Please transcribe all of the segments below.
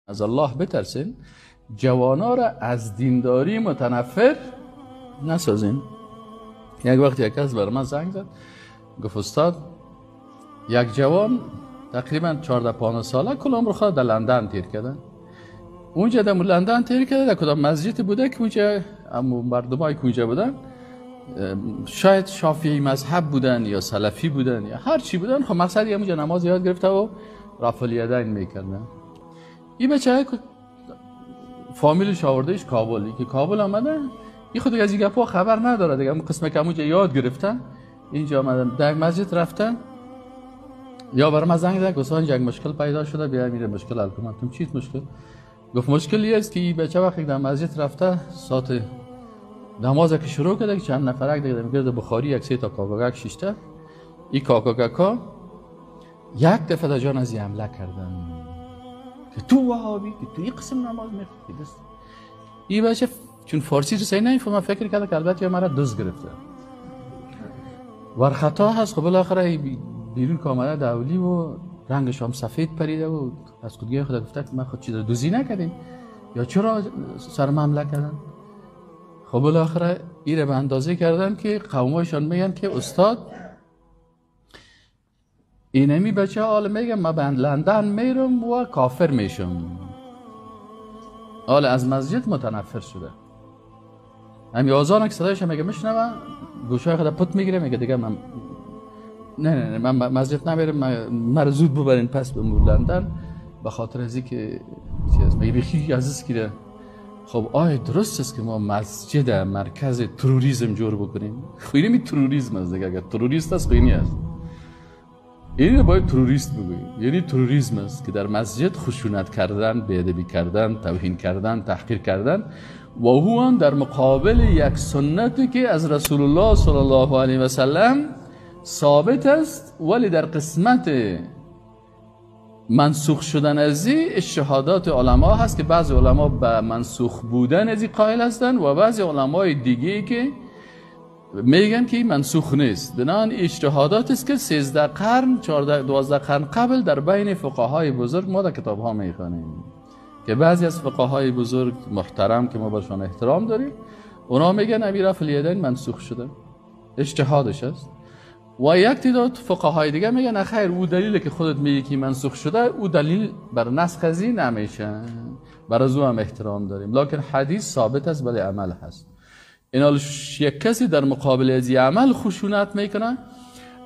از الله بترسین، جوانا را از دینداری متنفر نسازین. یک وقت یک کس بر من زنگ زد، گفت استاد یک جوان تقریبا 14-15 ساله کل عمر خود در لندن تیر کرده. اونجا در لندن تیر کرده، در کدام مسجد بوده که اونجا مردمایی که اونجا بودن شاید شافعی مذهب بودن یا سلفی بودن یا هر چی بودن، خب مقصد اونجا نماز یاد گرفته و رفع الیدین میکردن. این بچه فامیلش آوردهش کابل، که کابل آمده این خود از این گپا خبر نداره دیگه. اون قسمه که اونجا یاد گرفتن اینجا آمدن در مسجد رفتن، یا برام زنگ زد گفتن یک مشکل پیدا شده، بیا میره مشکل حل کنم. گفتم چی مشکل؟ گفت مشکلی است که این بچه وقتی در مسجد رفته ساعت نماز که شروع کرده که چند نفرک دیگه میگرده بخاری یک سه تا کاکاگک شیشته، این کاکاگکا یک دفعه در جان از این حمله کردن که تو وهابی، که تو این قسم نماز میخونی. این بچه چون فارسی رو صحیح نمیفهمه فکر کرده که البته مرا دزد گرفته ور خطا هست. خب بالاخره بیرون که آمده دولی و رنگش هم سفید پریده و از خودگی خود گفته که من خود چیز دوزی نکردیم یا چرا سرم حمله کردن. خب بالاخره این رو به اندازه کردن که قومایشان میگن که استاد اینمی بچه حال میگم من به لندن میرم و کافر میشم، حال از مسجد متنفر شده. همین آزان که صدایش میگه میشنوه گوشای خود پت میگیره، میگه دیگه من نه من مسجد نمیرم، من زود ببرین پس به لندن به خاطر ازی که چیز میگه بخی عزیز کیره. خب آیا درست است که ما مسجد مرکز تروریسم جور بکنیم؟ خیلی می تروریسم است دیگه، اگر تروریست است خیلی است، این باید تروریست بگوییم. یعنی تروریسم است که در مسجد خشونت کردن، بی‌ادبی کردن، توهین کردن، تحقیر کردن و او هم در مقابل یک سنتی که از رسول الله صلی الله علیه و سلم ثابت است، ولی در قسمت منسوخ شدن از این اجتهادات علما هست که بعضی علما به منسوخ بودن از این قائل هستند و بعضی علمای دیگه که میگن که منسوخ نیست. بنابراین اجتهادات است که 13 قرن 12 قرن قبل در بین فقهای بزرگ ما در کتاب ها میخوانیم که بعضی از فقهای بزرگ محترم که ما برشان احترام داریم اونا میگن امیر رفع الیدین منسوخ شده، اجتهادش است. و یک تعداد فقهای دیگه میگن اخیر او دلیلی که خودت میگی که منسوخ شده او دلیل بر نسخ از این نمیشه، بر از او هم احترام داریم، لکن حدیث ثابت است ولی عمل هست. این یک کسی در مقابل از این عمل خشونت میکنه،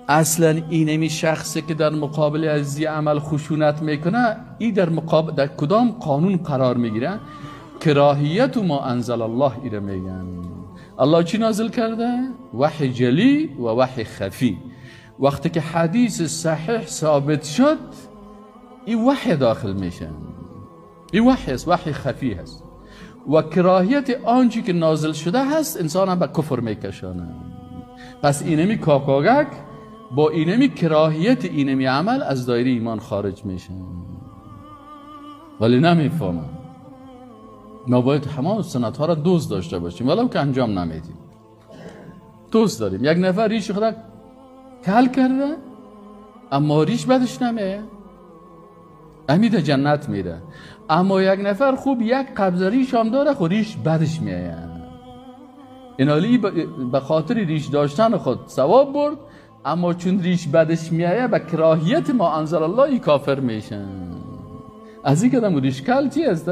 اصلا اینمی شخصی که در مقابل از این عمل خشونت میکنه این در مقابل در کدام قانون قرار میگیره؟ کراهیت ما انزل الله ایره میگن. الله چی نازل کرده؟ وحی جلی و وحی خفی. وقتی که حدیث صحیح ثابت شد این وحی داخل میشه، این وحی است، وحی خفی هست و کراهیت آنچه که نازل شده هست انسان هم به کفر میکشانه. پس اینمی کاکاگک با اینمی کراهیت اینمی عمل از دایره ایمان خارج میشه، ولی نمیفهمه. ما باید همه سنت ها را دوست داشته باشیم ولو که انجام نمیدیم. دوست داریم. یک نفر ریش خدا کل کرده اما ریش بدش نمیه، امید جنت میره. اما یک نفر خوب یک قبضه ریش هم داره خود ریش بدش میایه، این حالی به خاطر ریش داشتن خود ثواب برد، اما چون ریش بدش میایه به کراهیت ما انزل الله ای کافر میشن. از این کدام ریش کل چی است؟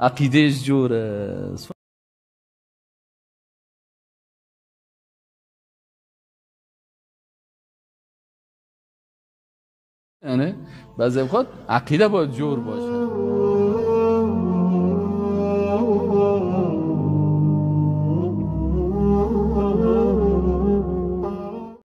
عقیدهش جوره. یعنی بعضی وقت عقیده باید جور باشه.